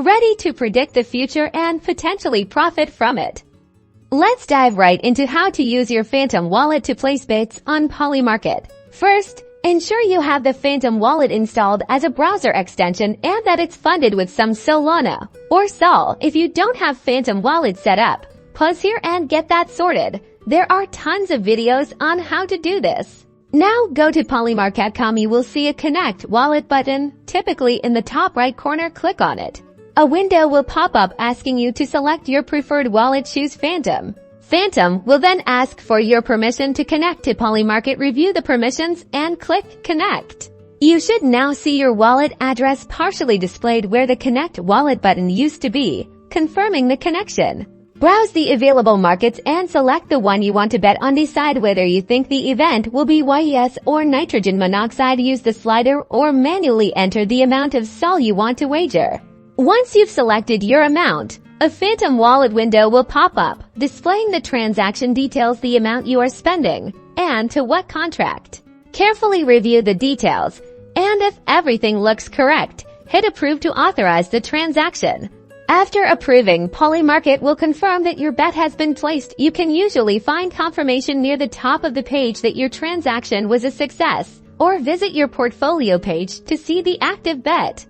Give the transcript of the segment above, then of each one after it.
ready to predict the future and potentially profit from it. Let's dive right into how to use your Phantom wallet to place bets on Polymarket. First, ensure you have the Phantom wallet installed as a browser extension and that it's funded with some Solana or Sol. If you don't have Phantom wallet set up, pause here and get that sorted. There are tons of videos on how to do this. Now go to Polymarket.com. You will see a Connect Wallet button, typically in the top right corner. Click on it. A window will pop up asking you to select your preferred wallet. Choose Phantom. Phantom will then ask for your permission to connect to Polymarket. Review the permissions and click Connect. You should now see your wallet address partially displayed where the Connect Wallet button used to be, confirming the connection. Browse the available markets and select the one you want to bet on. Decide whether you think the event will be YES or nitrogen monoxide. Use the slider or manually enter the amount of SOL you want to wager. Once you've selected your amount, a Phantom wallet window will pop up, displaying the transaction details, the amount you are spending, and to what contract. Carefully review the details, and if everything looks correct, hit Approve to authorize the transaction. After approving, Polymarket will confirm that your bet has been placed. You can usually find confirmation near the top of the page that your transaction was a success, or visit your portfolio page to see the active bet.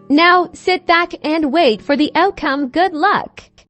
Now, sit back and wait for the outcome. Good luck!